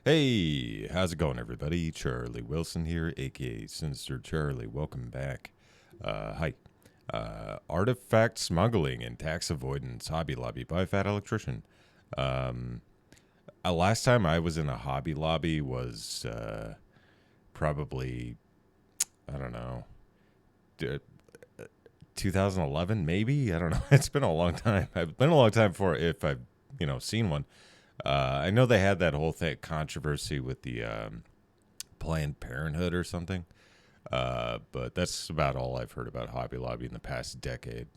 Hey, how's it going, everybody? Charlie Wilson here, aka Sinister Charlie. Welcome back. Hi. Artifact Smuggling and Tax Avoidance Hobby Lobby by Fat Electrician. Last time I was in a Hobby Lobby was probably, I don't know, 2011 maybe? I don't know. It's been a long time. It's been a long time for if I've, seen one. I know they had that whole controversy with the Planned Parenthood or something, but that's about all I've heard about Hobby Lobby in the past decade,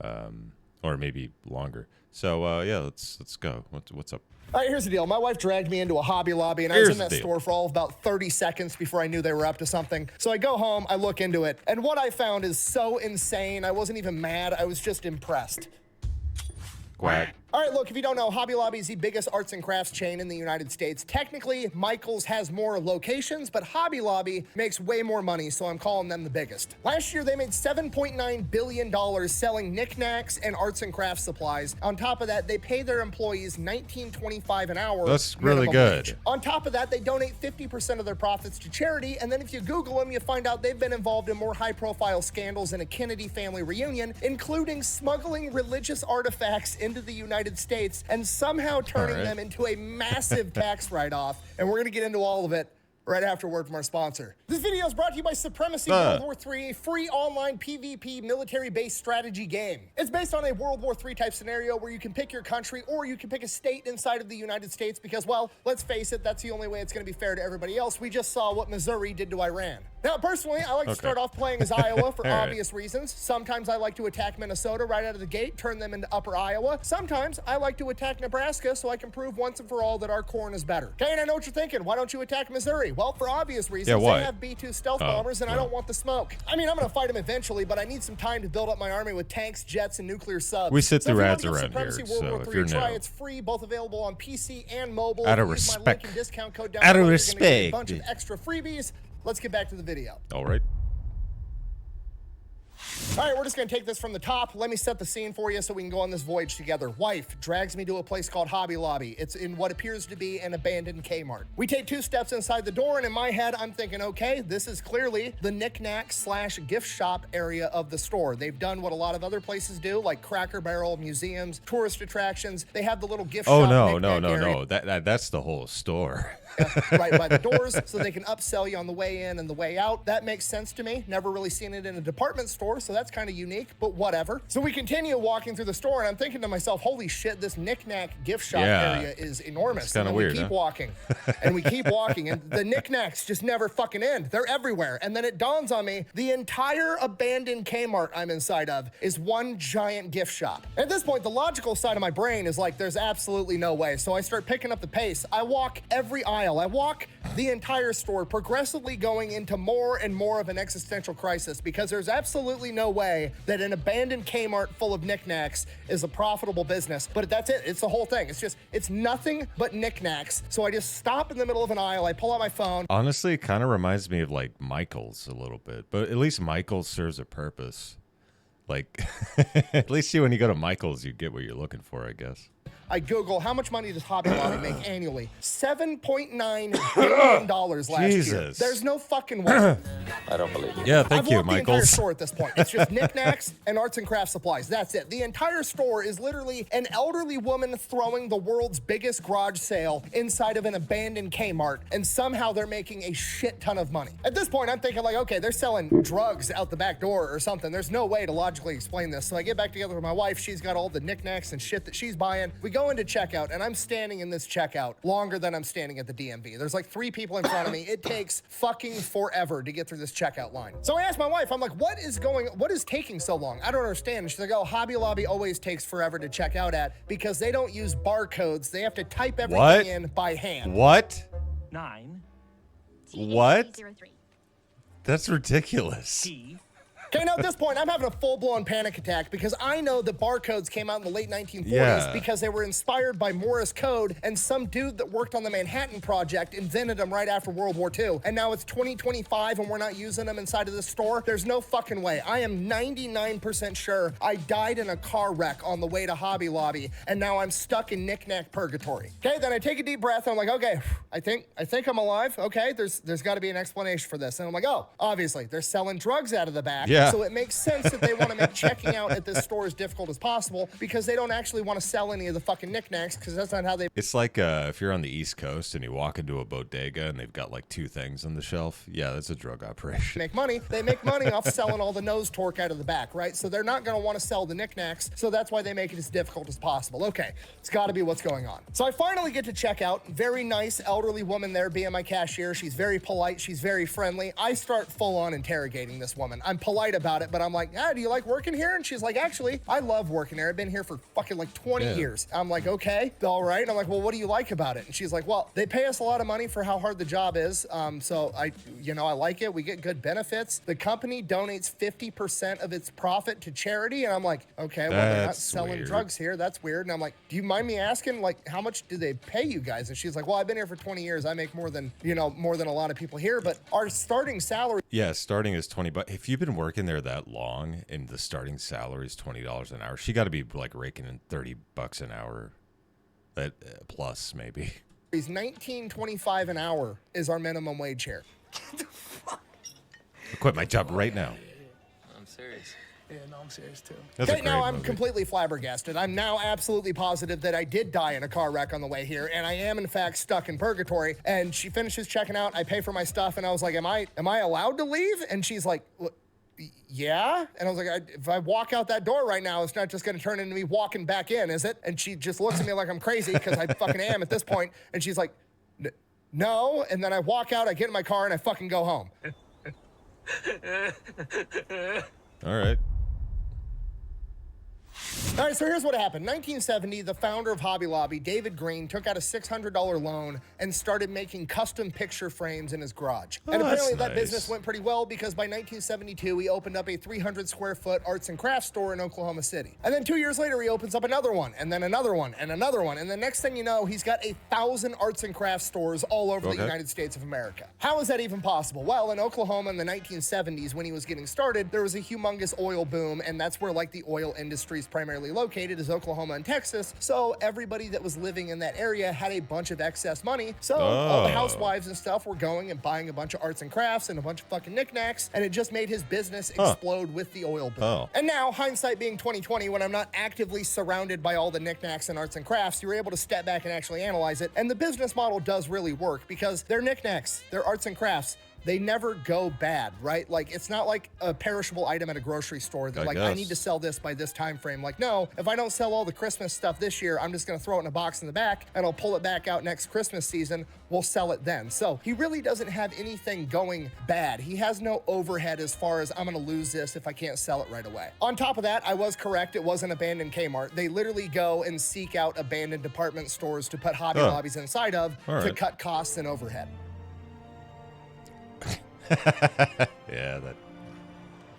or maybe longer. So yeah, let's go. What's up? All right, here's the deal. My wife dragged me into a Hobby Lobby, and I was in that store for all of about 30 seconds before I knew they were up to something. So I go home, I look into it, and what I found is so insane. I wasn't even mad. I was just impressed. Quack. All right, look, if you don't know, Hobby Lobby is the biggest arts and crafts chain in the United States. Technically, Michael's has more locations, but Hobby Lobby makes way more money, so I'm calling them the biggest. Last year, they made $7.9 billion selling knickknacks and arts and crafts supplies. On top of that, they pay their employees $19.25 an hour. That's really good. Wage. On top of that, they donate 50% of their profits to charity, and then if you Google them, you find out they've been involved in more high-profile scandals in a Kennedy family reunion, including smuggling religious artifacts into the United States and somehow turning them into a massive tax write-off. And we're going to get into all of it right after a word from our sponsor. This video is brought to you by Supremacy World War III, a free online PvP military-based strategy game. It's based on a World War III type scenario where you can pick your country or you can pick a state inside of the United States because, well, let's face it, that's the only way it's going to be fair to everybody else. We just saw what Missouri did to Iran. Now, personally, I like to start off playing as Iowa for obvious reasons. Sometimes I like to attack Minnesota right out of the gate, turn them into Upper Iowa. Sometimes I like to attack Nebraska so I can prove once and for all that our corn is better. Okay, and I know what you're thinking. Why don't you attack Missouri? Well, for obvious reasons, they have B-2 stealth bombers, and I don't want the smoke. I mean, I'm going to fight them eventually, but I need some time to build up my army with tanks, jets, and nuclear subs. We sit through ads around here, so if you're new. It's free, both available on PC and mobile. Out of respect. Out of respect. A bunch of extra freebies. Let's get back to the video. All right. All right, we're just gonna take this from the top. Let me set the scene for you so we can go on this voyage together. Wife drags me to a place called Hobby Lobby. It's in what appears to be an abandoned Kmart. We take 2 steps inside the door, and in my head, I'm thinking, okay, this is clearly the knick-knack/gift shop area of the store. They've done what a lot of other places do, like Cracker Barrel, museums, tourist attractions. They have the little gift shop. Oh, no. That's the whole store. Right by the doors, so they can upsell you on the way in and the way out. That makes sense to me. Never really seen it in a department store, so that's kind of unique, but whatever. So we continue walking through the store, and I'm thinking to myself, holy shit, this knick-knack gift shop area is enormous. It's kind of weird, we keep walking, and we keep walking, and the knickknacks just never fucking end. They're everywhere. And then it dawns on me, the entire abandoned Kmart I'm inside of is one giant gift shop. At this point, the logical side of my brain is like, there's absolutely no way. So I start picking up the pace. I walk every aisle. I walk the entire store, progressively going into more and more of an existential crisis because there's absolutely no way that an abandoned Kmart full of knickknacks is a profitable business. But that's it. It's the whole thing. It's nothing but knickknacks. So I just stop in the middle of an aisle. I pull out my phone. Honestly, it kind of reminds me of like Michael's a little bit, but at least Michael's serves a purpose. Like, at least when you go to Michael's, you get what you're looking for, I guess. I Google, how much money does Hobby Lobby make annually? $7.9 billion last year. There's no fucking way. I don't believe you. Yeah, thank you, I've walked the entire Michaels. store at this point. It's just knickknacks and arts and craft supplies. That's it. The entire store is literally an elderly woman throwing the world's biggest garage sale inside of an abandoned Kmart, and somehow they're making a shit ton of money. At this point, I'm thinking like, okay, they're selling drugs out the back door or something. There's no way to logically explain this. So I get back together with my wife. She's got all the knickknacks and shit that she's buying. We go into checkout, and I'm standing in this checkout longer than I'm standing at the DMV. There's like 3 people in front of me. It takes fucking forever to get through this checkout line. So I asked my wife, I'm like, what is taking so long? I don't understand. And she's like, oh, Hobby Lobby always takes forever to check out at because they don't use barcodes. They have to type everything in by hand. What? 9. What? That's ridiculous. T. Okay, now at this point, I'm having a full-blown panic attack because I know that barcodes came out in the late 1940s Yeah. because they were inspired by Morse code, and some dude that worked on the Manhattan Project invented them right after World War II. And now it's 2025 and we're not using them inside of this store. There's no fucking way. I am 99% sure I died in a car wreck on the way to Hobby Lobby, and now I'm stuck in knick-knack purgatory. Okay, then I take a deep breath and I'm like, okay, I think I'm alive. Okay, there's got to be an explanation for this. And I'm like, oh, obviously they're selling drugs out of the back. Yeah. So it makes sense that they want to make checking out at this store as difficult as possible because they don't actually want to sell any of the fucking knickknacks because that's not how they. It's like if you're on the East Coast and you walk into a bodega and they've got like 2 things on the shelf. Yeah, that's a drug operation. Make money. They make money off selling all the nose torque out of the back, right? So they're not going to want to sell the knickknacks. So that's why they make it as difficult as possible. Okay, it's got to be what's going on. So I finally get to check out. Very nice elderly woman there being my cashier. She's very polite. She's very friendly. I start full on interrogating this woman. I'm polite about it, but I'm like, do you like working here? And she's like, actually, I love working here. I've been here for fucking like 20 years. I'm like, okay, all right. And I'm like, well, what do you like about it? And she's like, well, they pay us a lot of money for how hard the job is. So I like it. We get good benefits. The company donates 50% of its profit to charity. And I'm like, okay, well, they're not That's selling weird. drugs here. That's weird. And I'm like, do you mind me asking, like, how much do they pay you guys? And she's like, well, I've been here for 20 years. I make more than a lot of people here. But our starting salary. Yeah, starting is $20. If you've been working there that long and the starting salary is $20 an hour, she got to be like raking in $30 an hour, that plus maybe. Is $19.25 an hour is our minimum wage here. I'll quit my job right now. I'm serious. Yeah, no, I'm serious too. That's a Okay, great now I'm movie. completely flabbergasted. I'm now absolutely positive that I did die in a car wreck on the way here, and I am in fact stuck in purgatory. And she finishes checking out. I pay for my stuff, and I was like, "Am I allowed to leave?" And she's like, yeah. And I was like, if I walk out that door right now, it's not just going to turn into me walking back in, is it? And she just looks at me like I'm crazy because I fucking am at this point. And she's like, no. And then I walk out, I get in my car, and I fucking go home. All right. All right, so here's what happened. 1970, the founder of Hobby Lobby, David Green, took out a $600 loan and started making custom picture frames in his garage. Oh, And apparently that's that nice. business went pretty well because by 1972, he opened up a 300 square foot arts and crafts store in Oklahoma City. And then 2 years later, he opens up another one, and then another one, and another one. And the next thing you know, he's got 1,000 arts and crafts stores all over the United States of America. How is that even possible? Well, in Oklahoma in the 1970s, when he was getting started, there was a humongous oil boom, and that's where like the oil industry is primarily located, is Oklahoma and Texas. So everybody that was living in that area had a bunch of excess money. So all the housewives and stuff were going and buying a bunch of arts and crafts and a bunch of fucking knickknacks, and it just made his business explode with the oil boom. And now, hindsight being 2020, when I'm not actively surrounded by all the knickknacks and arts and crafts, you're able to step back and actually analyze it. And the business model does really work because they're knickknacks, they're arts and crafts. They never go bad, right? Like, it's not like a perishable item at a grocery store that I need to sell this by this time frame. Like, no, if I don't sell all the Christmas stuff this year, I'm just gonna throw it in a box in the back and I'll pull it back out next Christmas season. We'll sell it then. So he really doesn't have anything going bad. He has no overhead as far as I'm gonna lose this if I can't sell it right away. On top of that, I was correct. It was an abandoned Kmart. They literally go and seek out abandoned department stores to put Hobby Lobbies inside of to cut costs and overhead. Yeah, that.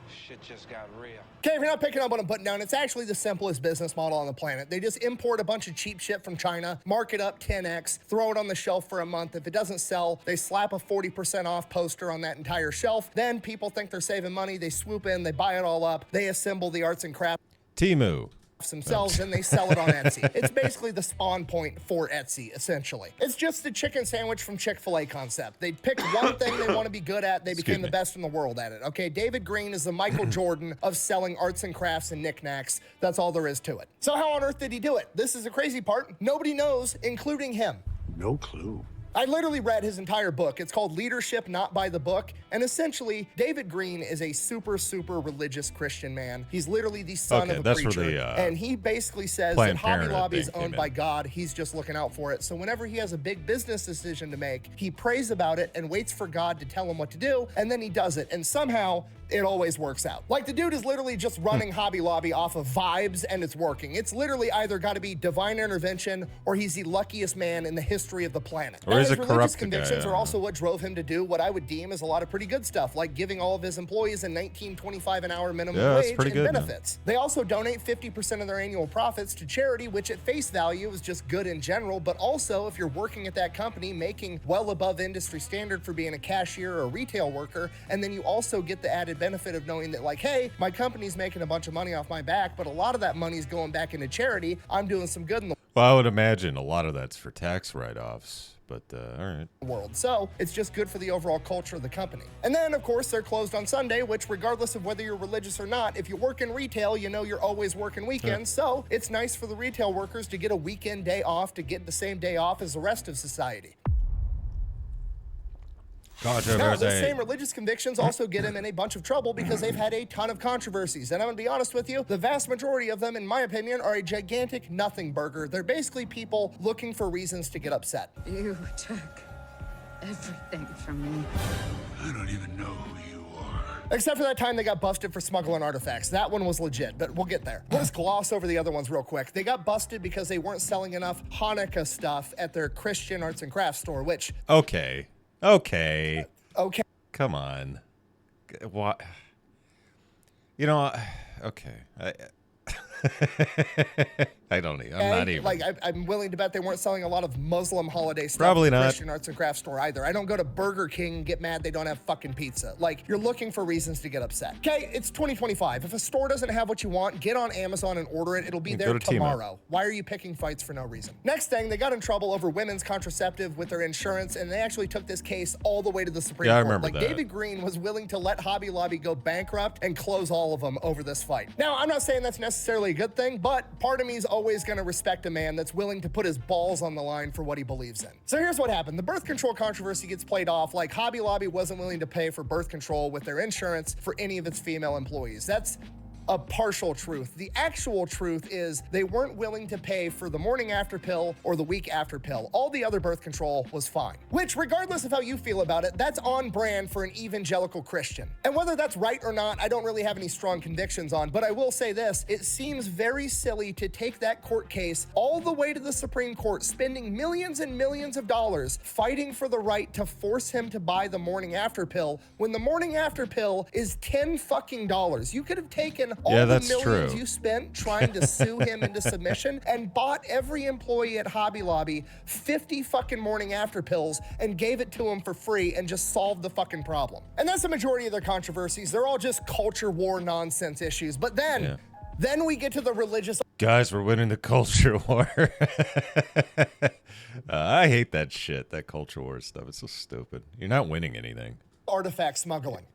Shit just got real. Okay, if you're not picking up what I'm putting down, it's actually the simplest business model on the planet. They just import a bunch of cheap shit from China, mark it up 10x, throw it on the shelf for a month. If it doesn't sell, they slap a 40% off poster on that entire shelf. Then people think they're saving money. They swoop in, they buy it all up, they assemble the arts and crafts Temu. themselves, and they sell it on Etsy. It's basically the spawn point for Etsy, essentially. It's just the chicken sandwich from Chick-fil-A concept. They picked one thing they want to be good at, they became the best in the world at it. Okay, David Green is the Michael Jordan of selling arts and crafts and knickknacks. That's all there is to it. So how on earth did he do it? This is the crazy part. Nobody knows, including him. No clue. I literally read his entire book. It's called Leadership Not by the Book. And essentially, David Green is a super, super religious Christian man. He's literally the son of a that's where preacher. the, and he basically says that Planned Hobby Parenthood Lobby is thing owned came by in. God. He's just looking out for it. So whenever he has a big business decision to make, he prays about it and waits for God to tell him what to do. And then he does it. And somehow, it always works out. Like the dude is literally just running Hobby Lobby off of vibes and it's working. It's literally either got to be divine intervention or he's the luckiest man in the history of the planet. Or is his it religious corrupt convictions guy? are also what drove him to do what I would deem as a lot of pretty good stuff, like giving all of his employees a $19.25 an hour minimum that's wage pretty and good, benefits. They also donate 50% of their annual profits to charity, which at face value is just good in general, but also if you're working at that company making well above industry standard for being a cashier or a retail worker, and then you also get the added benefit of knowing that like, hey, my company's making a bunch of money off my back, but a lot of that money's going back into charity. I'm doing some good in the Well, I would imagine a lot of that's for tax write-offs, but all right. world. So it's just good for the overall culture of the company. And then, of course, they're closed on Sunday, which regardless of whether you're religious or not, if you work in retail, you know you're always working weekends. So it's nice for the retail workers to get a weekend day off, to get the same day off as the rest of society. Now, those same religious convictions also get him in a bunch of trouble because they've had a ton of controversies. And I'm gonna be honest with you, the vast majority of them, in my opinion, are a gigantic nothing burger. They're basically people looking for reasons to get upset. You took everything from me. I don't even know who you are. Except for that time they got busted for smuggling artifacts. That one was legit, but we'll get there. We'll just gloss over the other ones real quick. They got busted because they weren't selling enough Hanukkah stuff at their Christian arts and crafts store, which... Okay. Okay. Come on. What? You know, okay. I don't even. I'm not even. Like, I'm willing to bet they weren't selling a lot of Muslim holiday stuff. Probably at the not. Christian arts and crafts store either. I don't go to Burger King and get mad they don't have fucking pizza. Like, you're looking for reasons to get upset. Okay, it's 2025. If a store doesn't have what you want, get on Amazon and order it. It'll be there go to Tmall. tomorrow. Why are you picking fights for no reason? Next thing, they got in trouble over women's contraceptive with their insurance, and they actually took this case all the way to the Supreme Yeah, I Court. remember Like, that. David Green was willing to let Hobby Lobby go bankrupt and close all of them over this fight. Now, I'm not saying that's necessarily a good thing, but part of me is always going to respect a man that's willing to put his balls on the line for what he believes in. So here's what happened. The birth control controversy gets played off like Hobby Lobby wasn't willing to pay for birth control with their insurance for any of its female employees. That's a partial truth. The actual truth is they weren't willing to pay for the morning after pill or the week after pill. All the other birth control was fine. Which, regardless of how you feel about it, that's on brand for an evangelical Christian. And whether that's right or not, I don't really have any strong convictions on, but I will say this, it seems very silly to take that court case all the way to the Supreme Court, spending millions and millions of dollars fighting for the right to force him to buy the morning after pill when the morning after pill is $10 fucking. You could have taken all Yeah, the that's millions true. you spent trying to sue him into submission and bought every employee at Hobby Lobby 50 fucking morning after pills and gave it to him for free and just solved the fucking problem. And that's the majority of their controversies. They're all just culture war nonsense issues. But then we get to the religious Guys, we're winning the culture war. I hate that shit, that culture war stuff. It's so stupid. You're not winning anything. artifact smuggling.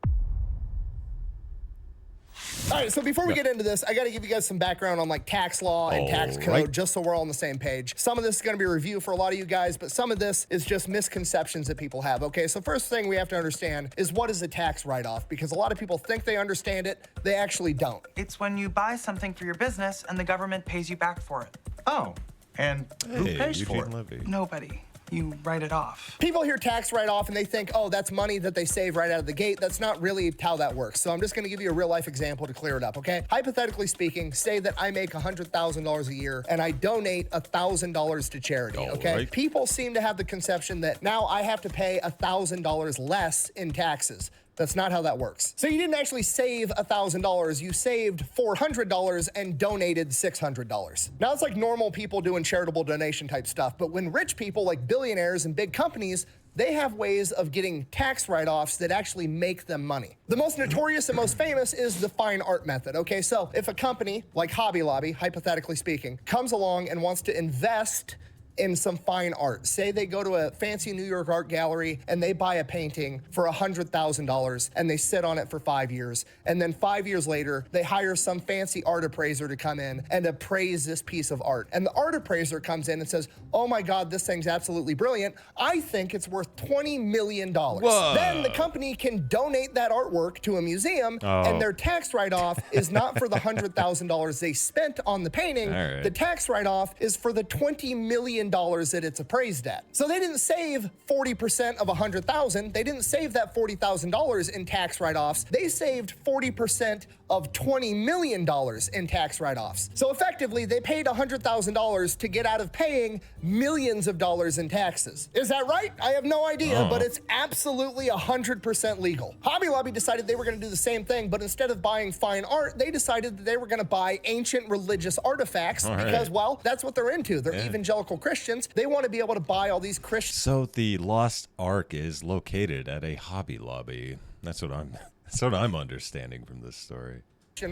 All right, so before we get into this, I got to give you guys some background on like tax law and tax code, Alright. just so we're all on the same page. Some of this is going to be a review for a lot of you guys, but some of this is just misconceptions that people have. Okay, so first thing we have to understand is what is a tax write-off? Because a lot of people think they understand it, they actually don't. It's when you buy something for your business and the government pays you back for it. Oh, and who Hey, pays for Eugene it? Levy. Nobody. You write it off. People hear tax write-off and they think, oh, that's money that they save right out of the gate. That's not really how that works. So I'm just gonna give you a real life example to clear it up, okay? Hypothetically speaking, say that I make $100,000 a year and I donate $1,000 to charity, okay? Alright. People seem to have the conception that now I have to pay $1,000 less in taxes. That's not how that works. So you didn't actually save $1,000, you saved $400 and donated $600. Now it's like normal people doing charitable donation type stuff, but when rich people like billionaires and big companies, they have ways of getting tax write-offs that actually make them money. The most notorious and most famous is the fine art method, okay? So if a company like Hobby Lobby, hypothetically speaking, comes along and wants to invest in some fine art. Say they go to a fancy New York art gallery and they buy a painting for $100,000 and they sit on it for 5 years. And then 5 years later, they hire some fancy art appraiser to come in and appraise this piece of art. And the art appraiser comes in and says, oh my God, this thing's absolutely brilliant. I think it's worth $20 million. Whoa. Then the company can donate that artwork to a museum and their tax write-off is not for the $100,000 they spent on the painting. All right. The tax write-off is for the $20 million that it's appraised at. So they didn't save 40% of $100,000. They didn't save that $40,000 in tax write-offs. They saved 40% of $20 million in tax write-offs. So effectively, they paid $100,000 to get out of paying millions of dollars in taxes. Is that right? I have no idea, but it's absolutely 100% legal. Hobby Lobby decided they were going to do the same thing, but instead of buying fine art, they decided that they were going to buy ancient religious artifacts because, well, that's what they're into. They're evangelical Christians. They want to be able to buy all these Christian. So the Lost Ark is located at a Hobby Lobby. That's what I'm understanding from this story.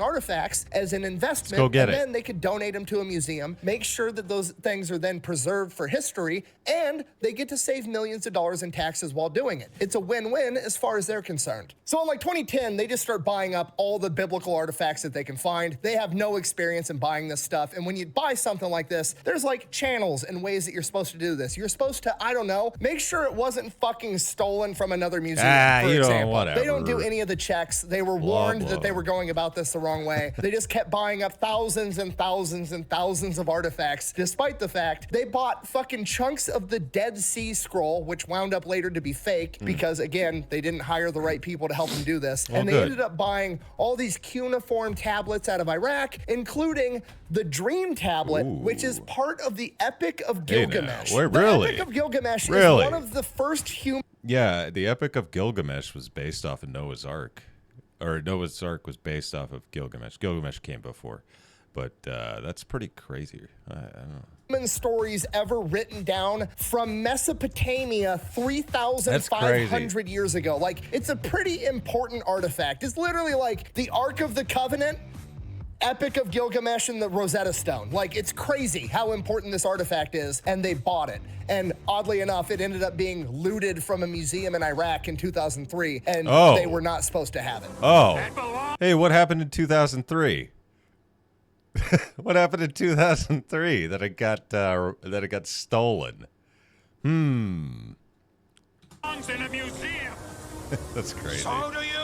Artifacts as an investment, Let's go get and it. then they could donate them to a museum, make sure that those things are then preserved for history, and they get to save millions of dollars in taxes while doing it. It's a win-win as far as they're concerned. So in like 2010, they just start buying up all the biblical artifacts that they can find. They have no experience in buying this stuff, and when you buy something like this, there's like channels and ways that you're supposed to do this. You're supposed to, I don't know, make sure it wasn't fucking stolen from another museum, for example. Whatever. They don't do any of the checks. They were warned that they were going about this the wrong way. They just kept buying up thousands and thousands and thousands of artifacts, despite the fact they bought fucking chunks of the Dead Sea Scroll, which wound up later to be fake because, again, they didn't hire the right people to help them do this. Well, and they good. ended up buying all these cuneiform tablets out of Iraq, including the Dream Tablet, which is part of the Epic of Gilgamesh. Wait, the really? Epic of Gilgamesh Really? is one of the first human. Yeah, the Epic of Gilgamesh was based off of Noah's Ark. Or Noah's Ark was based off of Gilgamesh. Gilgamesh came before. But that's pretty crazy. I don't know. Human stories ever written down from Mesopotamia 3,500 years ago. Like, it's a pretty important artifact. It's literally like the Ark of the Covenant, Epic of Gilgamesh, and the Rosetta Stone. Like, it's crazy how important this artifact is, and they bought it. And oddly enough, it ended up being looted from a museum in Iraq in 2003, and they were not supposed to have it. Oh. Hey, what happened in 2003? What happened in 2003 that it got stolen? Belongs in a museum. That's crazy. So do you.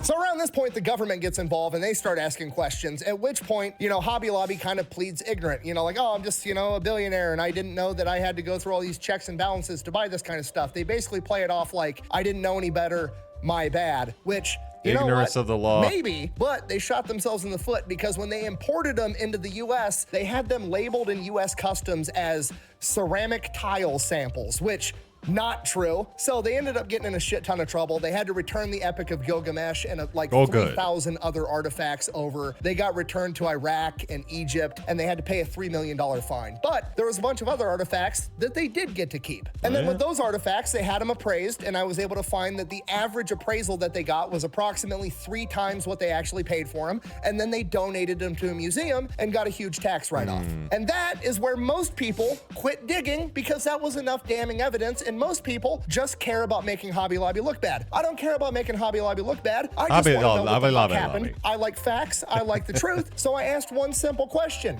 So around this point, the government gets involved and they start asking questions, at which point, Hobby Lobby kind of pleads ignorant. Like, oh, I'm just, a billionaire and I didn't know that I had to go through all these checks and balances to buy this kind of stuff. They basically play it off like, I didn't know any better, my bad, which, Ignorance of the law. Maybe, but they shot themselves in the foot because when they imported them into the U.S., they had them labeled in U.S. Customs as ceramic tile samples, which not true. So they ended up getting in a shit ton of trouble. They had to return the Epic of Gilgamesh and like 3,000 other artifacts over. They got returned to Iraq and Egypt, and they had to pay a $3 million fine. But there was a bunch of other artifacts that they did get to keep. And then with those artifacts, they had them appraised, and I was able to find that the average appraisal that they got was approximately 3 times what they actually paid for them. And then they donated them to a museum and got a huge tax write-off. And that is where most people quit digging because that was enough damning evidence. And most people just care about making Hobby Lobby look bad. I don't care about making Hobby Lobby look bad. I just want to know what the fuck happened. I like facts. I like the truth. So I asked one simple question.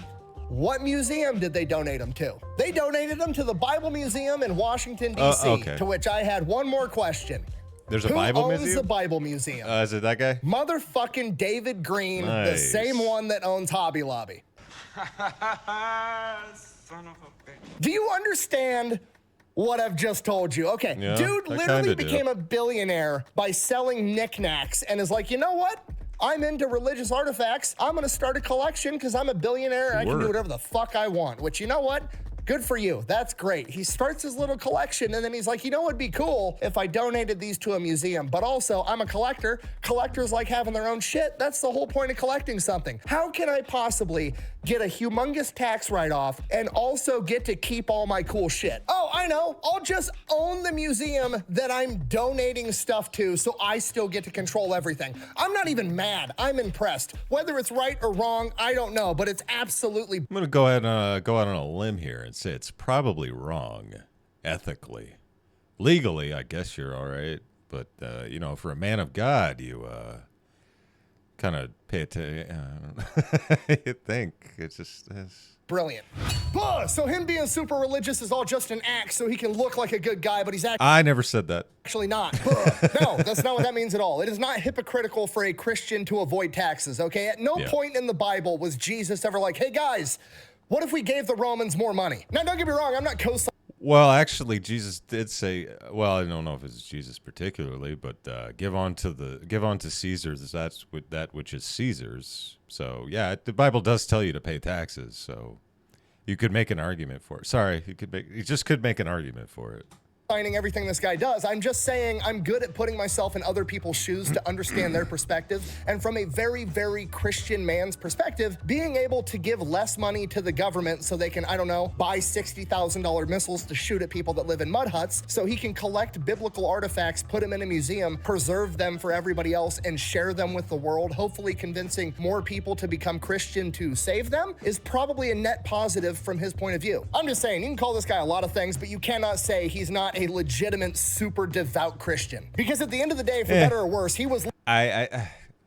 What museum did they donate them to? They donated them to the Bible Museum in Washington, D.C., okay. To which I had one more question. There's a Who Bible owns museum? the Bible Museum? Is it that guy? Motherfucking David Green, the Nice. same one that owns Hobby Lobby. Son of a bitch. Do you understand what I've just told you? Okay, Yeah, dude I literally kinda do. became a billionaire by selling knickknacks and is like, you know what? I'm into religious artifacts. I'm going to start a collection because I'm a billionaire and I can do Word. whatever the fuck I want, which, you know what? Good for you. That's great. He starts his little collection and then he's like, you know what'd be cool if I donated these to a museum? But also, I'm a collector. Collectors like having their own shit. That's the whole point of collecting something. How can I possibly get a humongous tax write-off and also get to keep all my cool shit? Oh, I know. I'll just own the museum that I'm donating stuff to so I still get to control everything. I'm not even mad. I'm impressed. Whether it's right or wrong, I don't know, but it's absolutely I'm going to go ahead and go out on a limb here and say it's probably wrong ethically. Legally, I guess you're all right. But, for a man of God, you kind of pay attention. You think. It's just... brilliant. So him being super religious is all just an act so he can look like a good guy, but he's I never said that. actually not. No, that's not what that means at all. It is not hypocritical for a Christian to avoid taxes, okay? At no point in the Bible was Jesus ever like, hey guys, What if we gave the Romans more money? Now, don't get me wrong, I'm not co-signing. Well, actually, Jesus did say. Well, I don't know if it's Jesus particularly, but give on to Caesar's that which is Caesar's. So yeah, the Bible does tell you to pay taxes. So you could make an argument for it. Sorry, you just could make an argument for it. Everything this guy does. I'm just saying I'm good at putting myself in other people's shoes to understand their perspective. And from a very, very Christian man's perspective, being able to give less money to the government so they can, I don't know, buy $60,000 missiles to shoot at people that live in mud huts so he can collect biblical artifacts, put them in a museum, preserve them for everybody else, and share them with the world, hopefully convincing more people to become Christian to save them, is probably a net positive from his point of view. I'm just saying, you can call this guy a lot of things, but you cannot say he's not a legitimate, super devout Christian. Because at the end of the day, for better or worse, he was. I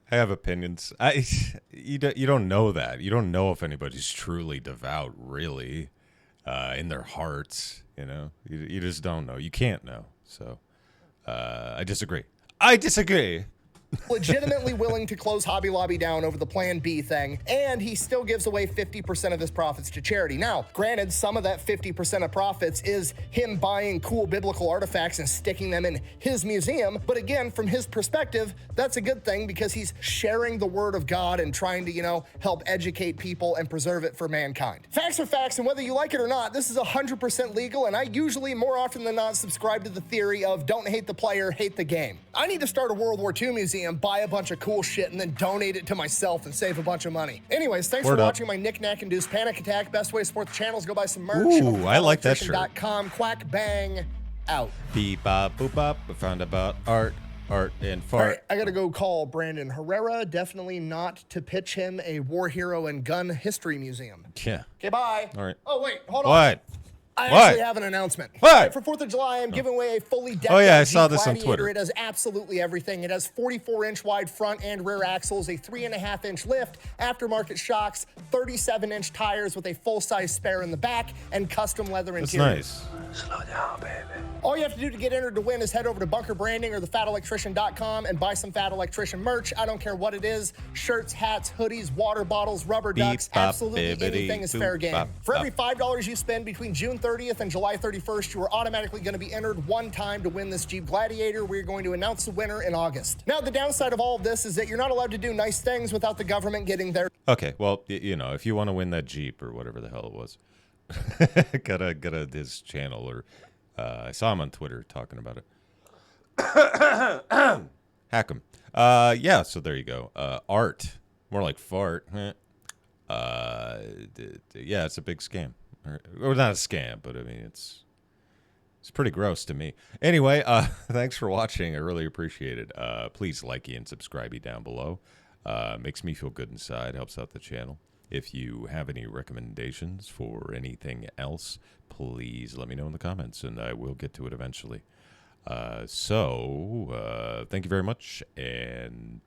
have opinions. You don't know that. You don't know if anybody's truly devout, really, in their hearts. You know, you just don't know. You can't know. So, I disagree. Legitimately willing to close Hobby Lobby down over the Plan B thing, and he still gives away 50% of his profits to charity. Now, granted, some of that 50% of profits is him buying cool biblical artifacts and sticking them in his museum, but again, from his perspective, that's a good thing because he's sharing the word of God and trying to, you know, help educate people and preserve it for mankind. Facts are facts, and whether you like it or not, this is 100% legal, and I usually, more often than not, subscribe to the theory of don't hate the player, hate the game. I need to start a World War II museum, buy a bunch of cool shit, and then donate it to myself and save a bunch of money. Anyways, thanks for watching my knick-knack-induced panic attack. Best way to support the channel is go buy some merch. Ooh, I like that shirt. Electrician.com. Quack bang out. Beep bop boop bop. We found about art and fart. All right, I gotta go call Brandon Herrera. Definitely not to pitch him a war hero and gun history museum. Yeah. Okay, bye. All right. Oh wait, hold on. What? I What? actually have an announcement. What? All right, for 4th of July, I'm giving away a fully decked Oh, yeah, I out saw Jeep this on Gladiator. Twitter. It has absolutely everything. It has 44-inch wide front and rear axles, a 3.5-inch lift, aftermarket shocks, 37-inch tires with a full-size spare in the back, and custom leather That's interior. nice. Slow down, baby. All you have to do to get entered to win is head over to Bunker Branding or thefatelectrician.com and buy some Fat Electrician merch. I don't care what it is. Shirts, hats, hoodies, water bottles, rubber ducks, Beep, bop, absolutely bibbidi, anything is boop, fair game. bop, For every bop. $5 you spend between June 30th and July 31st, you are automatically going to be entered one time to win this Jeep Gladiator. We're going to announce the winner in August. Now, the downside of all of this is that you're not allowed to do nice things without the government getting their. Okay, well, you know, if you want to win that Jeep or whatever the hell it was, gotta his channel or I saw him on Twitter talking about it. Hack him. Yeah, so there you go. Art, more like fart. Yeah, it's a big scam, or not a scam, but I mean it's pretty gross to me. Anyway, thanks for watching. I really appreciate it. Please like and subscribe down below. Makes me feel good inside. Helps out the channel. If you have any recommendations for anything else, please let me know in the comments, and I will get to it eventually. Thank you very much, and